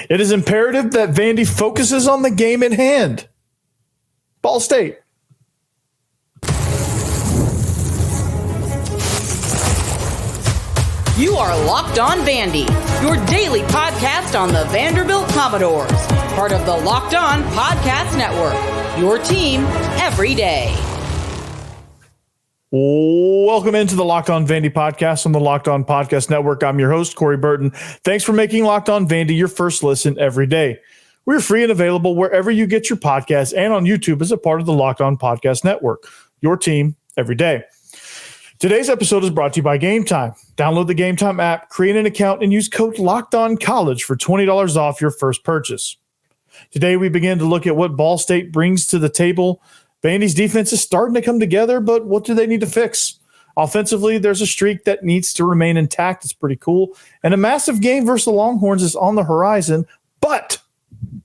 It is imperative that Vandy focuses on the game at hand. Ball State. You are Locked On Vandy, your daily podcast on the Vanderbilt Commodores, part of the Locked On Podcast Network, your team every day. Welcome into the Locked On Vandy podcast on the Locked On Podcast Network. I'm your host, Corey Burton. Thanks for making Locked On Vandy your first listen every day. We're free and available wherever you get your podcasts and on YouTube as a part of the Locked On Podcast Network, your team every day. Today's episode is brought to you by Gametime. Download the Gametime app, create an account, and use code LOCKEDONCollege for $20 off your first purchase. Today, we begin to look at what Ball State brings to the table. Vandy's defense is starting to come together, but what do they need to fix? Offensively, there's a streak that needs to remain intact. It's pretty cool. And a massive game versus the Longhorns is on the horizon, but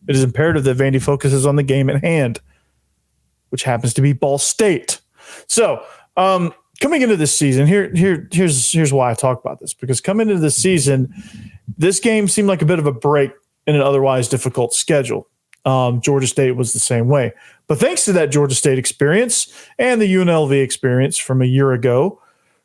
it is imperative that Vandy focuses on the game at hand, which happens to be Ball State. So, coming into this season, here's why I talk about this. Because coming into this season, this game seemed like a bit of a break in an otherwise difficult schedule. Georgia State was the same way. But thanks to that Georgia State experience and the UNLV experience from a year ago,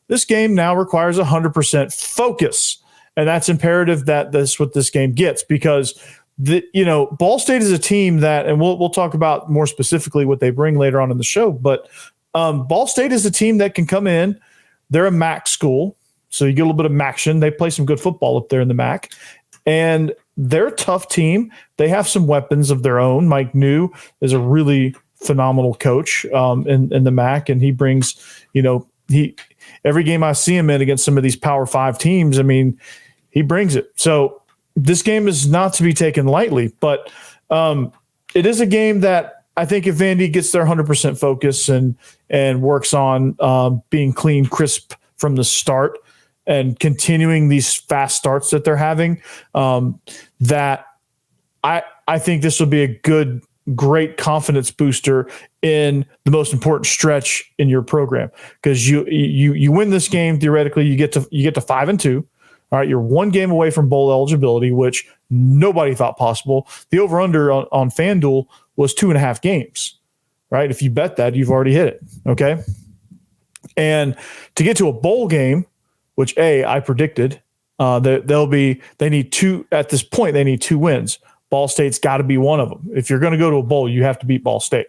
this game now requires 100% focus. And that's imperative that that's what this game gets, because Ball State is a team that, and we'll talk about more specifically what they bring later on in the show, but Ball State is a team that can come in. They're a MAC school, so you get a little bit of MACtion. They play some good football up there in the MAC, and they're a tough team. They have some weapons of their own. Mike New is a really phenomenal coach in the MAC, and he brings, every game I see him in against some of these Power 5 teams, I mean, he brings it. So this game is not to be taken lightly, but it is a game that I think if Vandy gets their 100% focus and works on being clean, crisp from the start and continuing these fast starts that they're having, that I think this will be a great confidence booster in the most important stretch in your program, because you win this game theoretically, you get to 5-2. All right, you're one game away from bowl eligibility, which nobody thought possible. The over/under on FanDuel was 2.5 games, right? If you bet that, you've already hit it, okay? And to get to a bowl game, which I predicted, they need two at this point. They need 2 wins. Ball State's got to be one of them. If you're going to go to a bowl, you have to beat Ball State,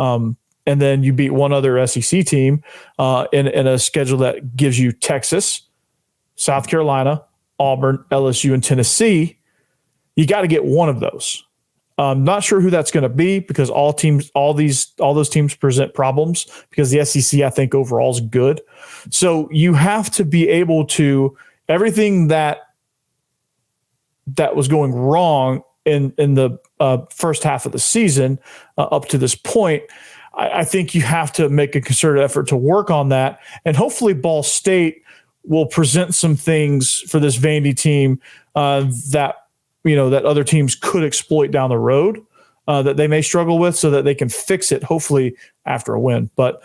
and then you beat one other SEC team in a schedule that gives you Texas, South Carolina, Auburn, LSU, and Tennessee. You got to get one of those. I'm not sure who that's going to be, because all those teams present problems, because the SEC, I think, overall is good. So you have to be able to, everything that was going wrong in the first half of the season up to this point, I think you have to make a concerted effort to work on that. And hopefully Ball State will present some things for this Vandy team that other teams could exploit down the road, that they may struggle with, so that they can fix it, hopefully, after a win. But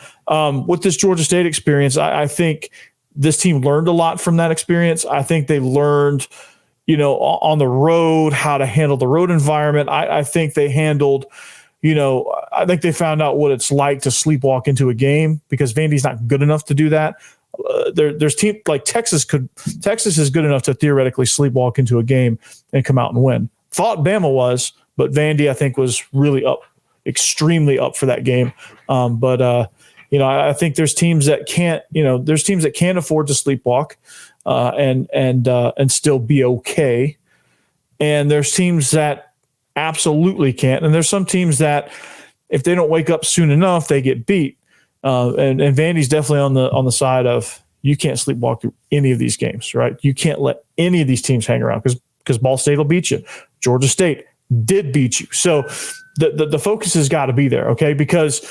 with this Georgia State experience, I think this team learned a lot from that experience. I think they learned, on the road, how to handle the road environment. I think they handled, I think they found out what it's like to sleepwalk into a game, because Vandy's not good enough to do that. There's teams like Texas is good enough to theoretically sleepwalk into a game and come out and win. Thought Bama was, but Vandy, I think, was really extremely up for that game. I think there's teams that can't, afford to sleepwalk and still be okay. And there's teams that absolutely can't. And there's some teams that, if they don't wake up soon enough, they get beat. And Vandy's definitely on the side of, you can't sleepwalk through any of these games, right? You can't let any of these teams hang around, because Ball State will beat you. Georgia State did beat you. So the focus has got to be there, okay? Because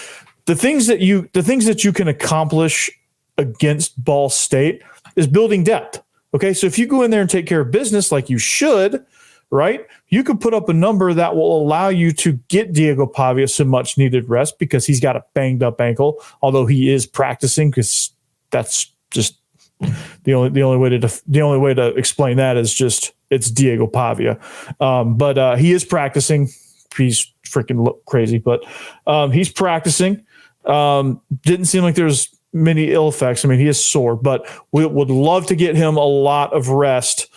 the things that you can accomplish against Ball State is building depth, okay? So if you go in there and take care of business like you should, right, you could put up a number that will allow you to get Diego Pavia some much needed rest, because he's got a banged up ankle, although he is practicing, because that's just the only way to explain that is just it's Diego Pavia. But he is practicing. He's freaking crazy, but he's practicing. Didn't seem like there's many ill effects. I mean, he is sore, but we would love to get him a lot of rest,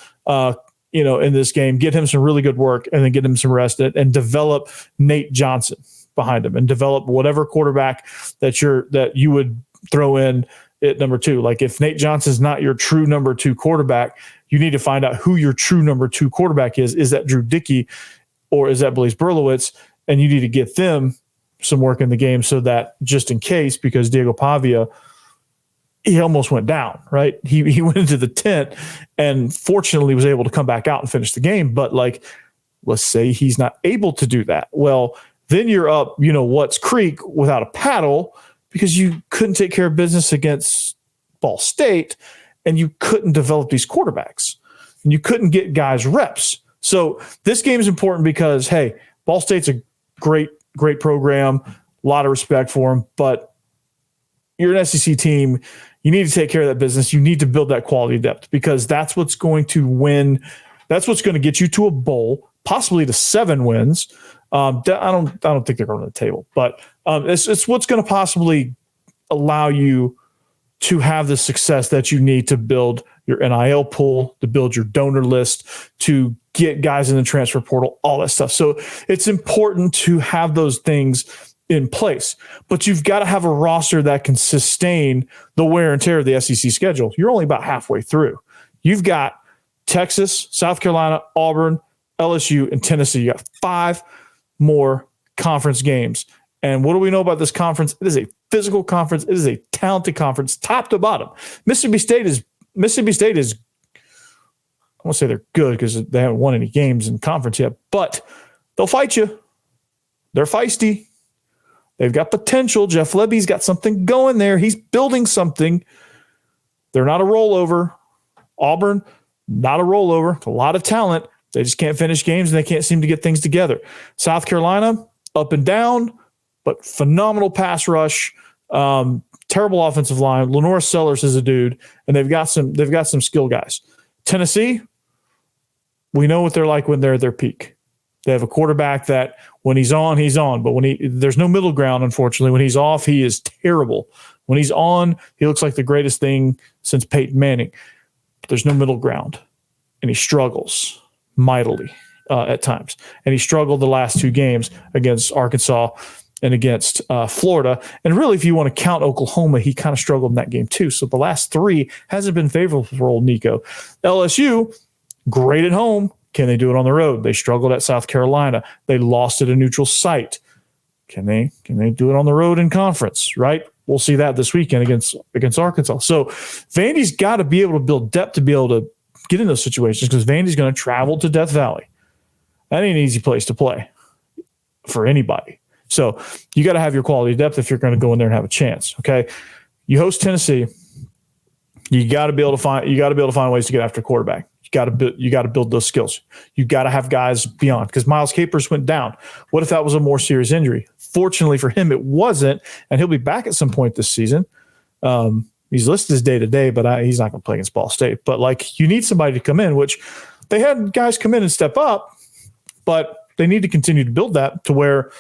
in this game, get him some really good work and then get him some rest and develop Nate Johnson behind him and develop whatever quarterback that you would throw in at number 2. Like if Nate Johnson's not your true number 2 quarterback, you need to find out who your true number 2 quarterback is. Is that Drew Dickey or is that Blaise Berlowitz? And you need to get them some work in the game so that just in case, because Diego Pavia, he almost went down, right? He went into the tent and fortunately was able to come back out and finish the game. But like, let's say he's not able to do that. Well, then you're up, what's creek without a paddle because you couldn't take care of business against Ball State and you couldn't develop these quarterbacks and you couldn't get guys reps. So this game is important because, hey, Ball State's a great program, a lot of respect for them, but you're an SEC team. You need to take care of that business. You need to build that quality depth because that's what's going to win. That's what's going to get you to a bowl, possibly to 7 wins. I don't think they're going to the table, but it's what's going to possibly allow you to have the success that you need to build your NIL pool, to build your donor list, to get guys in the transfer portal, all that stuff. So it's important to have those things in place, but you've got to have a roster that can sustain the wear and tear of the SEC schedule. You're only about halfway through. You've got Texas, South Carolina, Auburn, LSU, and Tennessee. You got 5 more conference games. And what do we know about this conference? It is a physical conference. It is a talented conference, top to bottom. Mississippi State is, I won't say they're good because they haven't won any games in conference yet, but they'll fight you. They're feisty. They've got potential. Jeff Lebby's got something going there. He's building something. They're not a rollover. Auburn, not a rollover. A lot of talent. They just can't finish games and they can't seem to get things together. South Carolina, up and down, but phenomenal pass rush. Terrible offensive line. Lenore Sellers is a dude, and they've got some skill guys. Tennessee, we know what they're like when they're at their peak. They have a quarterback that when he's on, he's on. But there's no middle ground, unfortunately. When he's off, he is terrible. When he's on, he looks like the greatest thing since Peyton Manning. But there's no middle ground. And he struggles mightily at times. And he struggled the last 2 games against Arkansas and against Florida. And really, if you want to count Oklahoma, he kind of struggled in that game too. So the last 3 hasn't been favorable for old Nico. LSU, great at home. Can they do it on the road? They struggled at South Carolina. They lost at a neutral site. Can they do it on the road in conference, right? We'll see that this weekend against Arkansas. So Vandy's got to be able to build depth to be able to get in those situations because Vandy's going to travel to Death Valley. That ain't an easy place to play for anybody. So you got to have your quality depth if you're going to go in there and have a chance. Okay, you host Tennessee. You got to be able to find ways to get after quarterback. You got to build those skills. You got to have guys beyond because Miles Capers went down. What if that was a more serious injury? Fortunately for him, it wasn't, and he'll be back at some point this season. He's listed as day-to-day, but he's not going to play against Ball State. But like, you need somebody to come in, which they had guys come in and step up, but they need to continue to build that to where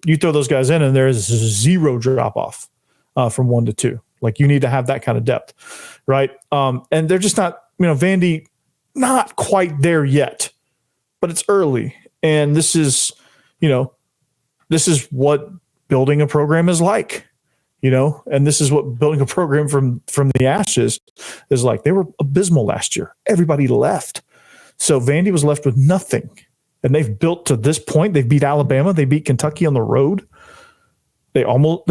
you throw those guys in and there is 0 drop-off from 1 to 2. Like, you need to have that kind of depth, right? And they're just not, Vandy, not quite there yet, but it's early. And this is what building a program is like, and this is what building a program from the ashes is like. They were abysmal last year. Everybody left. So Vandy was left with nothing. And they've built to this point. They beat Alabama. They beat Kentucky on the road. They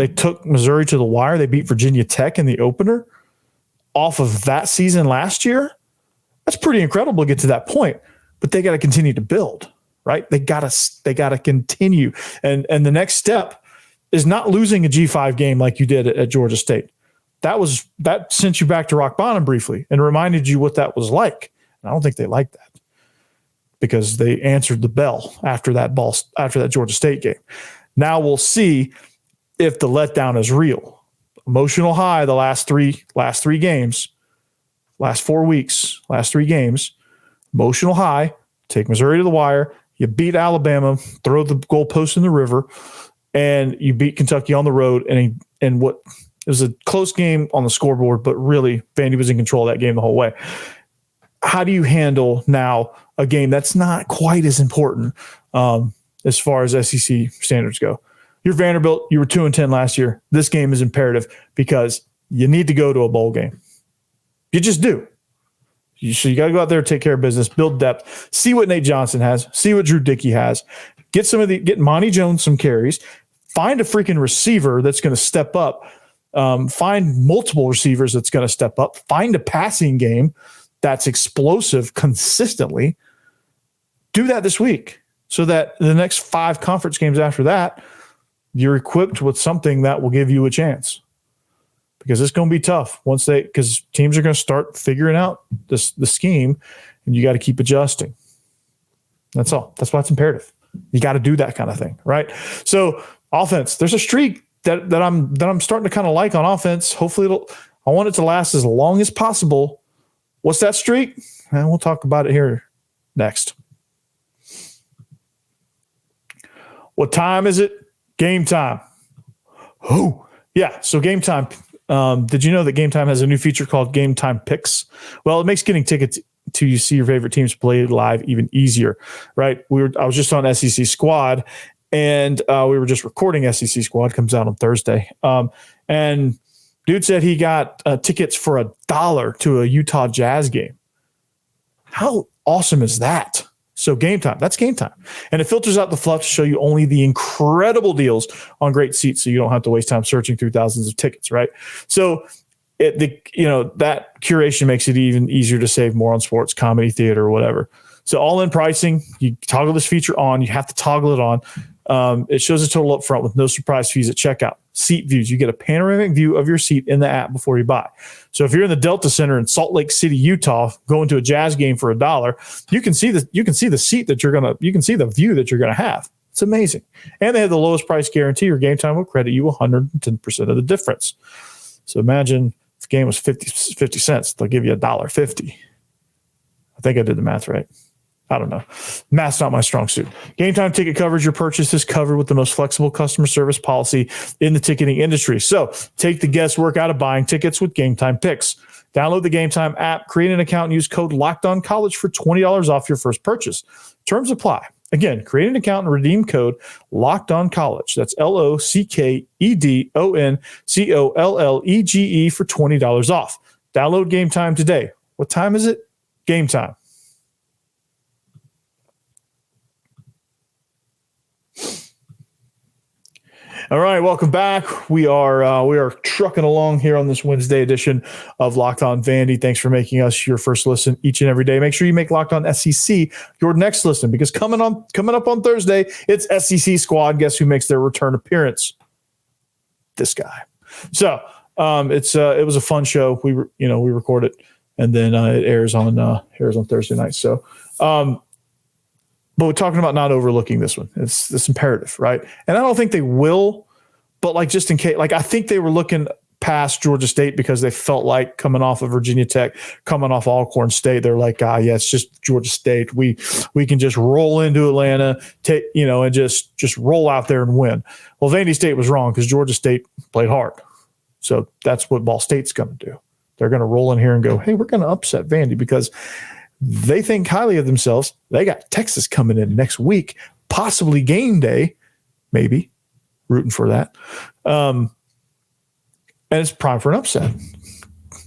took Missouri to the wire. They beat Virginia Tech in the opener. Off of that season last year, that's pretty incredible to get to that point. But they got to continue to build, right? They got to continue. And the next step is not losing a G5 game like you did at Georgia State. That sent you back to rock bottom briefly and reminded you what that was like. And I don't think they liked that because they answered the bell after that Georgia State game. Now we'll see if the letdown is real. Emotional high the last three games, last 4 weeks, last 3 games. emotional high, take Missouri to the wire, you beat Alabama, throw the goalpost in the river, and you beat Kentucky on the road. And what it was a close game on the scoreboard, but really Vandy was in control of that game the whole way. How do you handle now a game that's not quite as important as far as SEC standards go? You're Vanderbilt. You were 2-10 last year. This game is imperative because you need to go to a bowl game. You just do. So you got to go out there and take care of business, build depth, see what Nate Johnson has, see what Drew Dickey has, get Monty Jones some carries, find a freaking receiver that's going to step up, find multiple receivers that's going to step up, find a passing game that's explosive consistently. Do that this week so that the next 5 conference games after that, you're equipped with something that will give you a chance. Because it's going to be tough because teams are going to start figuring out the scheme, and you got to keep adjusting. That's all. That's why it's imperative. You got to do that kind of thing, right? So offense, there's a streak that I'm starting to kind of like on offense. Hopefully, I want it to last as long as possible. What's that streak? And we'll talk about it here next. What time is it? Game time. Oh, yeah. So game time. Did you know that Gametime has a new feature called Gametime Picks? Well, it makes getting tickets to see your favorite teams play live even easier, right? I was just on SEC Squad, and we were just recording SEC Squad. Comes out on Thursday, and dude said he got tickets for $1 to a Utah Jazz game. How awesome is that? So Gametime, that's Gametime. And it filters out the fluff to show you only the incredible deals on great seats so you don't have to waste time searching through thousands of tickets, right? So that curation makes it even easier to save more on sports, comedy, theater, or whatever. So all-in pricing, you toggle this feature on. You have to toggle it on. It shows the total up front with no surprise fees at checkout. Seat views, you get a panoramic view of your seat in the app before you buy. So if you're in the Delta Center in Salt Lake City, Utah, going to a Jazz game for $1, you can see the seat that you can see the view that you're gonna have. It's amazing. And they have the lowest price guarantee. Your Gametime will credit you 110% of the difference. So imagine if the game was 50 cents, they'll give you $1.50. I think I did the math right. I don't know. Math's not my strong suit. Gametime ticket coverage. Your purchase is covered with the most flexible customer service policy in the ticketing industry. So take the guesswork out of buying tickets with Gametime Picks. Download the Gametime app, create an account, and use code LOCKEDONCollege for $20 off your first purchase. Terms apply. Again, create an account and redeem code LOCKEDONCollege. That's LOCKEDONCOLLEGE for $20 off. Download Gametime today. What time is it? Gametime. All right, welcome back. We are trucking along here on this Wednesday edition of Locked On Vandy. Thanks for making us your first listen each and every day. Make sure you make Locked On SEC your next listen, because coming up on Thursday, it's SEC Squad. Guess who makes their return appearance? This guy. So it was a fun show. We record it, and then it airs on Thursday night. So. But we're talking about not overlooking this one. It's imperative, right? And I don't think they will, but just in case, I think they were looking past Georgia State because they felt like coming off of Virginia Tech, coming off Alcorn State, they're like, it's just Georgia State. We can just roll into Atlanta, and just roll out there and win. Well, Vandy State was wrong because Georgia State played hard. So that's what Ball State's going to do. They're going to roll in here and go, hey, we're going to upset Vandy because they think highly of themselves. They got Texas coming in next week, possibly game day, maybe. Rooting for that. And it's prime for an upset.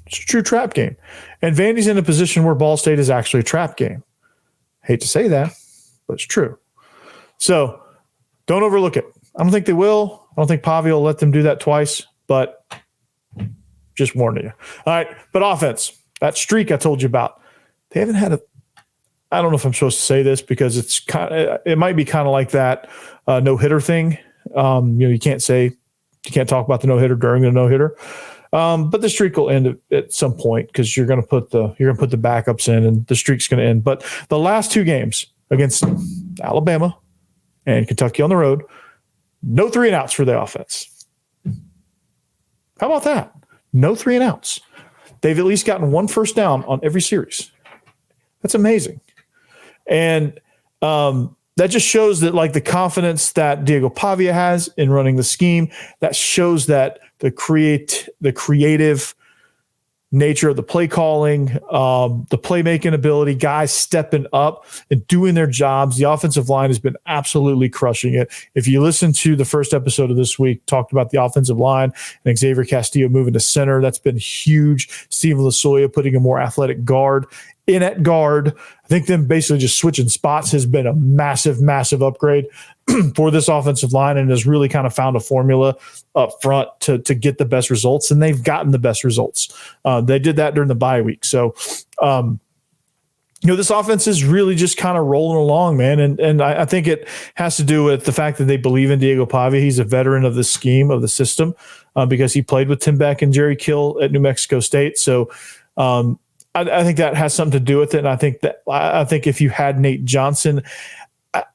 It's a true trap game. And Vandy's in a position where Ball State is actually a trap game. Hate to say that, but it's true. So don't overlook it. I don't think they will. I don't think Pavi will let them do that twice, but just warning you. All right, but offense, that streak I told you about. They haven't had I don't know if I'm supposed to say this because it might be kind of like that no-hitter thing. You can't talk about the no-hitter during the no-hitter. But the streak will end at some point because you're going to put the backups in and the streak's going to end. But the last 2 games against Alabama and Kentucky on the road, no 3 and outs for the offense. How about that? No 3 and outs. They've at least gotten 1 first down on every series. That's amazing. And that just shows that like the confidence that Diego Pavia has in running the scheme, that shows that the creative nature of the play calling, the playmaking ability, guys stepping up and doing their jobs. The offensive line has been absolutely crushing it. If you listen to the first episode of this week, talked about the offensive line and Xavier Castillo moving to center. That's been huge. Steven Lasoya putting a more athletic guard in at guard. I think them basically just switching spots has been a massive, massive upgrade for this offensive line, and has really kind of found a formula up front to get the best results, and they've gotten the best results. They did that during the bye week. So, this offense is really just kind of rolling along, man. And I think it has to do with the fact that they believe in Diego Pavia. He's a veteran of the scheme, of the system, because he played with Tim Beck and Jerry Kill at New Mexico State. So, I think that has something to do with it. And I think if you had Nate Johnson,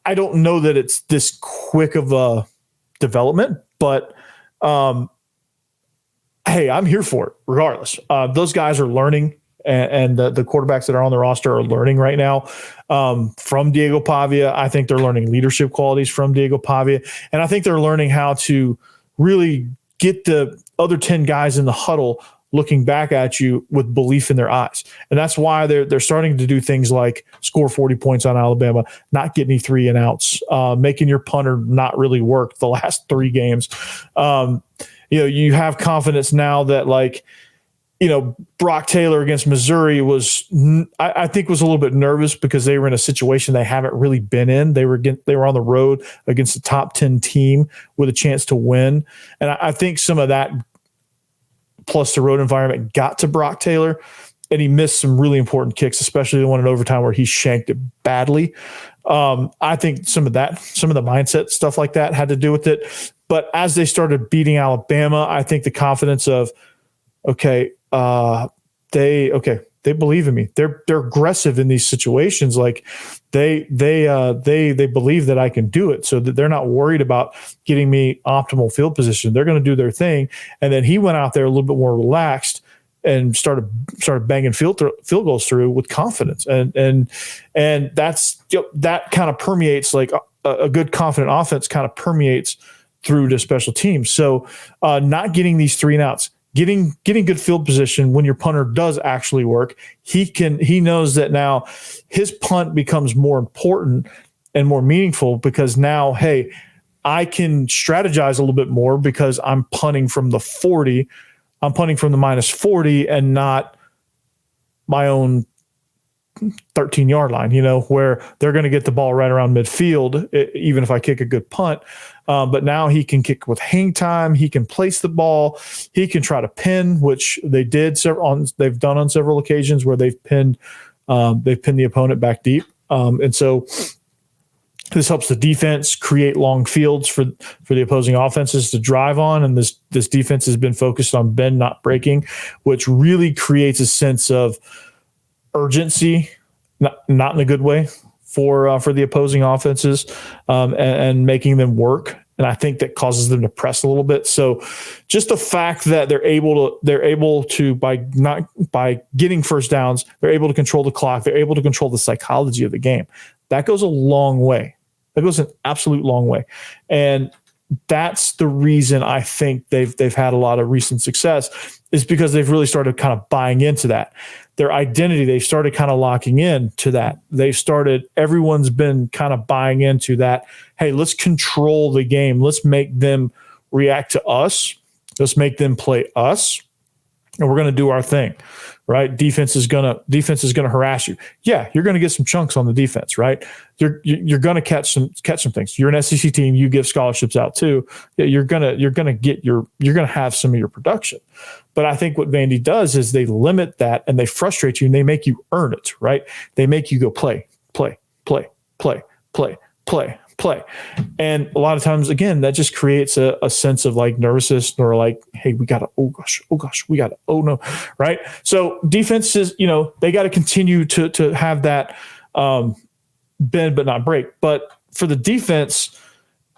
I don't know that it's this quick of a development, but hey, I'm here for it regardless. Those guys are learning, and the quarterbacks that are on the roster are learning right now from Diego Pavia. I think they're learning leadership qualities from Diego Pavia, and I think they're learning how to really get the other 10 guys in the huddle looking back at you with belief in their eyes. And that's why they're starting to do things like score 40 points on Alabama, not get any 3 and outs, making your punter not really work the last 3 games. You have confidence now that Brock Taylor against Missouri I think was a little bit nervous because they were in a situation they haven't really been in. They were on the road against a top 10 team with a chance to win. And I think some of that, plus the road environment, got to Brock Taylor, and he missed some really important kicks, especially the one in overtime where he shanked it badly. I think some of the mindset stuff like that had to do with it. But as they started beating Alabama, I think the confidence of, they believe in me. They're aggressive in these situations. Like they believe that I can do it, so that they're not worried about getting me optimal field position. They're going to do their thing. And then he went out there a little bit more relaxed and started banging field goals through with confidence. And that's that kind of permeates, like a good confident offense kind of permeates through to special teams. So not getting these 3 and outs, getting good field position when your punter does actually work. He knows that now his punt becomes more important and more meaningful because now, hey, I can strategize a little bit more because I'm punting from the 40. I'm punting from the -40 and not my own 13-yard line, where they're going to get the ball right around midfield, even if I kick a good punt. But now he can kick with hang time. He can place the ball. He can try to pin, which they did they've done on several occasions where they've pinned the opponent back deep. And so this helps the defense create long fields for the opposing offenses to drive on. And this defense has been focused on bend, not breaking, which really creates a sense of urgency, not in a good way, for the opposing offenses, and making them work. And I think that causes them to press a little bit. So just the fact that they're able to by getting first downs, they're able to control the clock, they're able to control the psychology of the game. That goes a long way. That goes an absolute long way. And that's the reason I think they've had a lot of recent success, is because they've really started kind of buying into that. Their identity, they've started kind of locking in to that. Everyone's been kind of buying into that. Hey, let's control the game. Let's make them react to us. Let's make them play us. And we're going to do our thing, right? Defense is going to harass you. Yeah, you're going to get some chunks on the defense, right? You're going to catch some things. You're an SEC team. You give scholarships out too. Yeah, you're going to have some of your production. But I think what Vandy does is they limit that and they frustrate you and they make you earn it, right? They make you go play. And a lot of times, again, that just creates a sense of like nervousness, or like, hey, we got to, oh gosh, we got to, oh no, right? So defenses, they got to continue to have that bend but not break. But for the defense,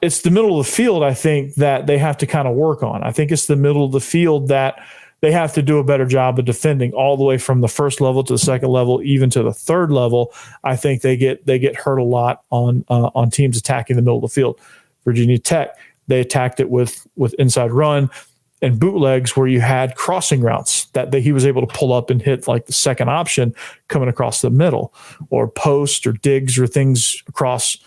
it's the middle of the field, I think, that they have to kind of work on. I think it's the middle of the field that they have to do a better job of defending all the way from the first level to the second level, even to the third level. I think they get hurt a lot on teams attacking the middle of the field. Virginia Tech, they attacked it with inside run and bootlegs where you had crossing routes that he was able to pull up and hit like the second option coming across the middle, or post or digs or things across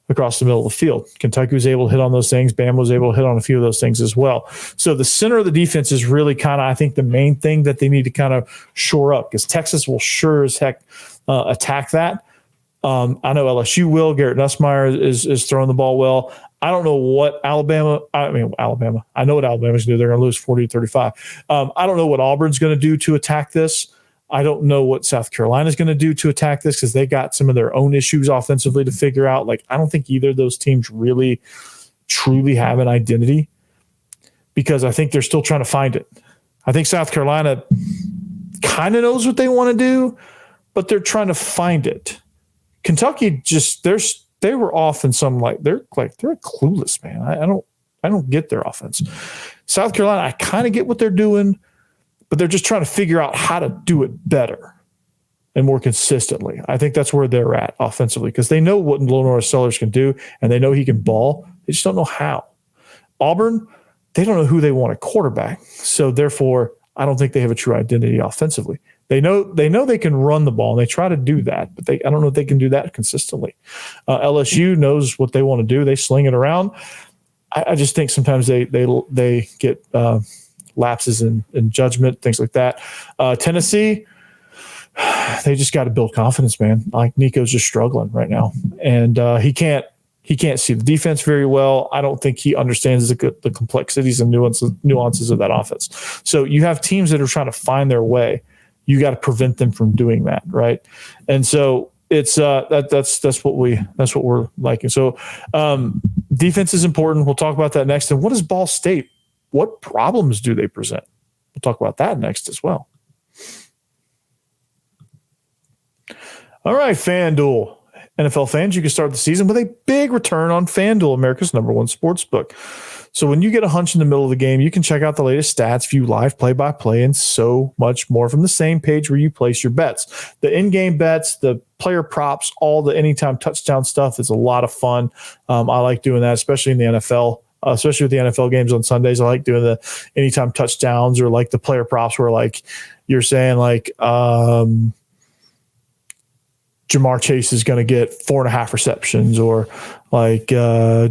the middle of the field. Kentucky was able to hit on those things. Bama was able to hit on a few of those things as well. So the center of the defense is really kind of, I think, the main thing that they need to kind of shore up, because Texas will sure as heck attack that. I know LSU will. Garrett Nussmeier is throwing the ball well. I don't know what Alabama. I know what Alabama's going to do. They're going to lose 40-35. I don't know what Auburn's going to do to attack this. I don't know what South Carolina's going to do to attack this, because they got some of their own issues offensively to figure out. Like, I don't think either of those teams really, truly have an identity, because I think they're still trying to find it. I think South Carolina kind of knows what they want to do, but they're trying to find it. Kentucky they were off in some they're clueless, man. I don't get their offense. South Carolina, I kind of get what they're doing, but they're just trying to figure out how to do it better and more consistently. I think that's where they're at offensively, because they know what Lenore Sellers can do, and they know he can ball. They just don't know how. Auburn, they don't know who they want at quarterback. So therefore, I don't think they have a true identity offensively. They know they can run the ball, and they try to do that, but I don't know if they can do that consistently. LSU knows what they want to do. They sling it around. I just think sometimes they get lapses in judgment, things like that. Tennessee, they just got to build confidence, man. Like, Nico's just struggling right now, and he can't see the defense very well. I don't think he understands the complexities and nuances of that offense. So you have teams that are trying to find their way. You got to prevent them from doing that, right? And so it's that's what we're liking. So defense is important. We'll talk about that next. And what is Ball State? What problems do they present? We'll talk about that next as well. All right, FanDuel. NFL fans, you can start the season with a big return on FanDuel, America's #1 sportsbook. So when you get a hunch in the middle of the game, you can check out the latest stats, view live play-by-play, and so much more from the same page where you place your bets. The in-game bets, the player props, all the anytime touchdown stuff is a lot of fun. I like doing that, especially in the NFL. Especially with the NFL games on Sundays. I like doing the anytime touchdowns, or like the player props where, like, you're saying like Jamar Chase is going to get 4.5 receptions, or like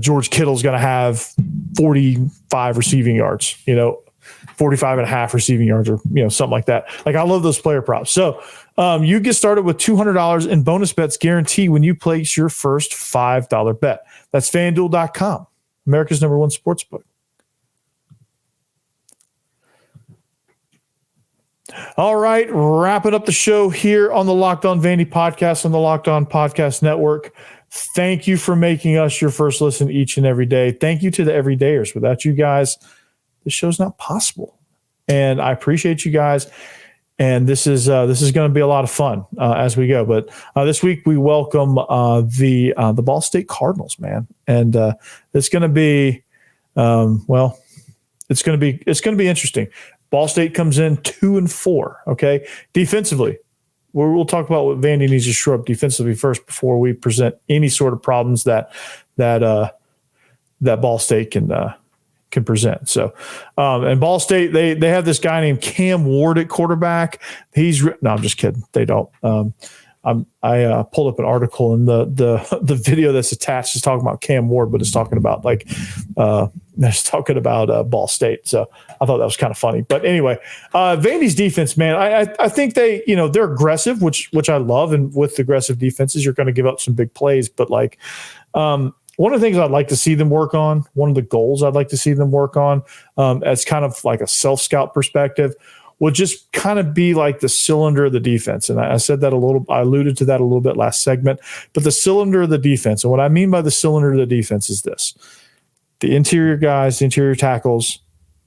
George Kittle's going to have 45 receiving yards, 45.5 receiving yards, or, something like that. Like, I love those player props. So you get started with $200 in bonus bets guaranteed when you place your first $5 bet. That's FanDuel.com, America's #1 sportsbook. All right, wrapping up the show here on the Locked On Vandy podcast on the Locked On Podcast Network. Thank you for making us your first listen each and every day. Thank you to the everydayers. Without you guys, this show's not possible. And I appreciate you guys. And this is going to be a lot of fun as we go. But this week we welcome the Ball State Cardinals, man, and it's going to be it's going to be interesting. Ball State comes in 2-4. Okay, defensively, we'll talk about what Vandy needs to shore up defensively first before we present any sort of problems that Ball State can present. So, and Ball State, they have this guy named Cam Ward at quarterback. No, I'm just kidding. They don't. I pulled up an article, and the video that's attached is talking about Cam Ward, but it's talking about Ball State. So I thought that was kind of funny. But anyway, Vandy's defense, man, I think they're aggressive, which I love. And with aggressive defenses, you're going to give up some big plays. But one of the things I'd like to see them work on, one of the goals I'd like to see them work on, as kind of like a self-scout perspective, would just kind of be like the cylinder of the defense. And I said that I alluded to that a little bit last segment, but the cylinder of the defense. And what I mean by the cylinder of the defense is this: the interior guys, the interior tackles,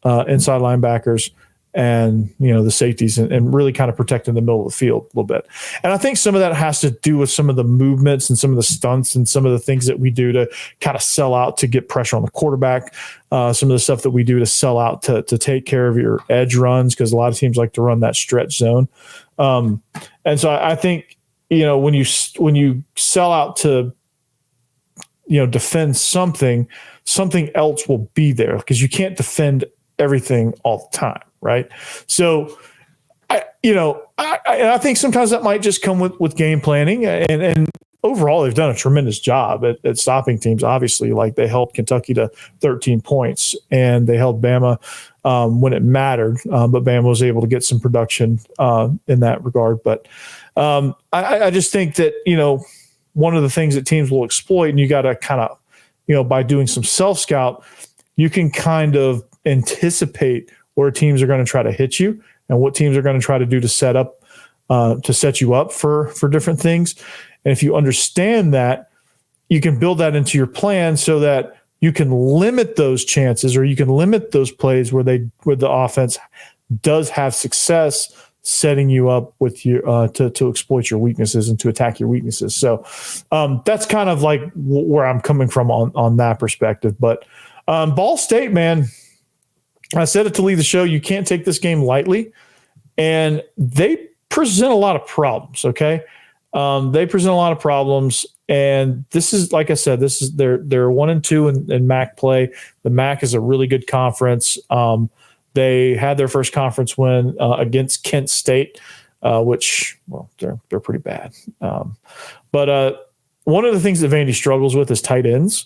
inside linebackers, and the safeties, and really kind of protecting the middle of the field a little bit. And I think some of that has to do with some of the movements and some of the stunts and some of the things that we do to kind of sell out to get pressure on the quarterback. Some of the stuff that we do to sell out to take care of your edge runs, because a lot of teams like to run that stretch zone. And so I think, when you sell out to, defend something else will be there, because you can't defend everything all the time. Right. So I think sometimes that might just come with game planning, and overall they've done a tremendous job at stopping teams. Obviously, like they held Kentucky to 13 points and they held Bama when it mattered. But Bama was able to get some production in that regard. But I just think that, one of the things that teams will exploit, and you got to kind of, by doing some self-scout, you can kind of anticipate where teams are going to try to hit you and what teams are going to try to do to set you up for different things. And if you understand that, you can build that into your plan so that you can limit those chances, or you can limit those plays where the offense does have success setting you up with you to exploit your weaknesses and to attack your weaknesses. So that's kind of like where I'm coming from on that perspective. But Ball State, man, I said it to lead the show. You can't take this game lightly, and they present a lot of problems. Okay. They present a lot of problems, and this is, like I said, they're 1-2 in MAC play. The MAC is a really good conference. They had their first conference win against Kent State, which, well, they're pretty bad. But one of the things that Vandy struggles with is tight ends.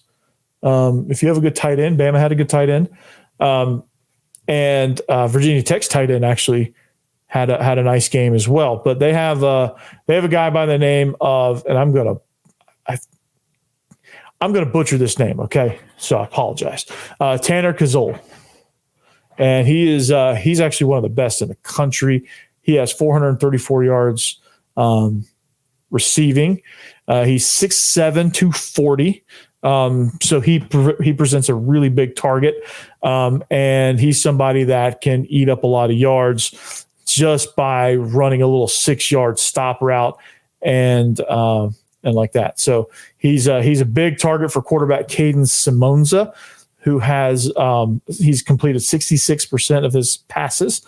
If you have a good tight end, Bama had a good tight end. And Virginia Tech's tight end actually had a nice game as well. But they have a guy by the name of, and I'm gonna butcher this name, okay? So I apologize. Tanner Kazol, and he's actually one of the best in the country. He has 434 yards receiving. He's 6'7", 240. So he presents a really big target, and he's somebody that can eat up a lot of yards just by running a little 6-yard stop route and like that. So he's a big target for quarterback Caden Simonza, who has he's completed 66% of his passes.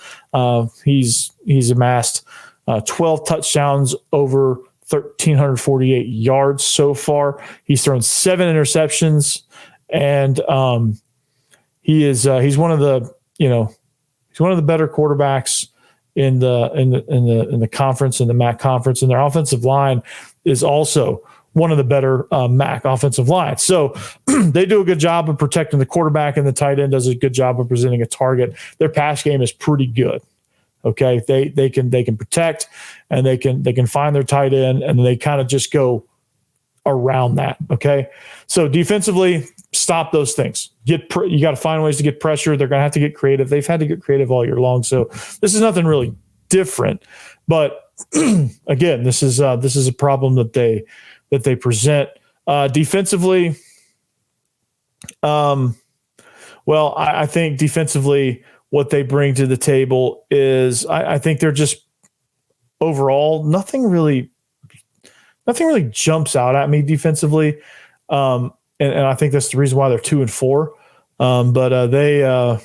He's amassed 12 touchdowns over 1,348 yards so far. He's thrown 7 interceptions, and he's one of the better quarterbacks in the conference, in the MAC conference, and their offensive line is also one of the better MAC offensive lines. So they do a good job of protecting the quarterback, and the tight end does a good job of presenting a target. Their pass game is pretty good. Okay, they can protect, and they can find their tight end, and they kind of just go around that. Okay, so defensively, stop those things. You got to find ways to get pressure. They're going to have to get creative. They've had to get creative all year long. So this is nothing really different. But again, this is a problem that they present defensively. Well, I think defensively, what they bring to the table is, I think they're just overall nothing really jumps out at me defensively, and I think that's the reason why they're 2-4. But they're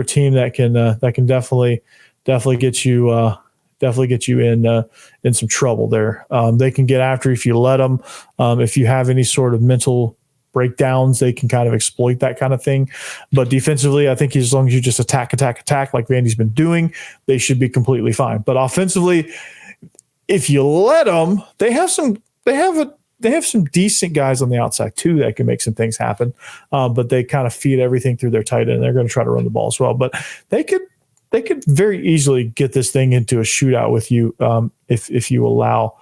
a team that can definitely get you in some trouble there. They can get after you if you let them. If you have any sort of mental breakdowns, they can kind of exploit that kind of thing. But defensively, I think as long as you just attack like Vandy's been doing, they should be completely fine. But offensively, if you let them, they have some decent guys on the outside too that can make some things happen. But they kind of feed everything through their tight end. They're going to try to run the ball as well. But they could very easily get this thing into a shootout with you if you allow.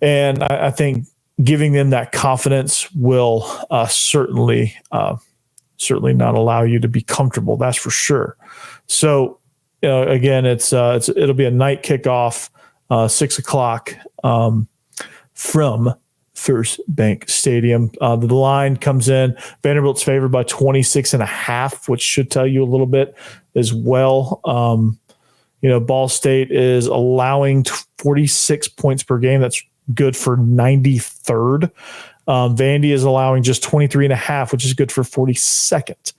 And I think giving them that confidence will certainly not allow you to be comfortable. That's for sure. So, again, it'll be a night kickoff, 6:00 from First Bank Stadium. The line comes in. Vanderbilt's favored by 26.5, which should tell you a little bit as well. Ball State is allowing 46 points per game. That's good for 93rd. Vandy is allowing just 23.5, which is good for 42nd.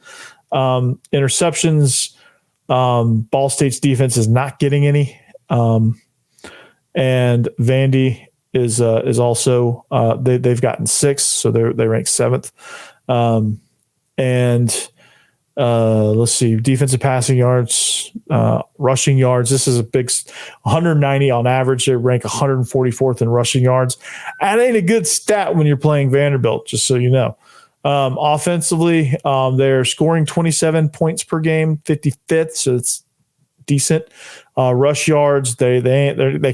Interceptions, Ball State's defense is not getting any. And Vandy is also they've gotten 6, so they rank 7th. Let's see, defensive passing yards, rushing yards. This is a big 190 on average. They rank 144th in rushing yards. That ain't a good stat when you're playing Vanderbilt, just so you know. Offensively, they're scoring 27 points per game, 55th, so it's decent. Rush yards, they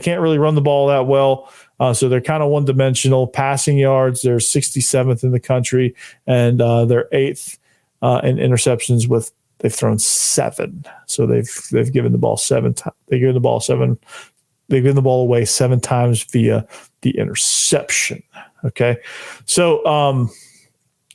can't really run the ball that well, so they're kind of one-dimensional. Passing yards, they're 67th in the country, and they're 8th in interceptions. They've thrown 7, so they've given the ball 7 times. They've given the ball away 7 times via the interception. Okay, so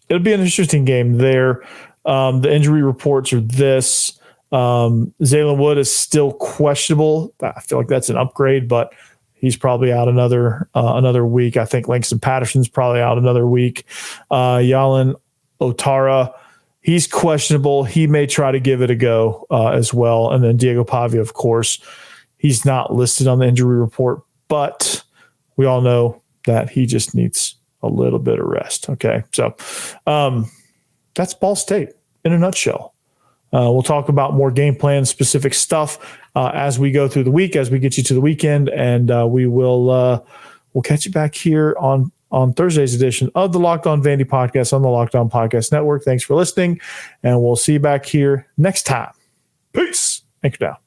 it'll be an interesting game there. The injury reports are this. Zaylen Wood is still questionable. I feel like that's an upgrade, but he's probably out another week. I think Langston Patterson's probably out another week. Yalen Otara, he's questionable. He may try to give it a go as well. And then Diego Pavia, of course, he's not listed on the injury report, but we all know that he just needs a little bit of rest. Okay, so that's Ball State in a nutshell. We'll talk about more game plan specific stuff as we go through the week, as we get you to the weekend, and we'll catch you back here on Thursday's edition of the Locked On Vandy podcast on the Locked On Podcast Network. Thanks for listening, and we'll see you back here next time. Peace. Anchor down.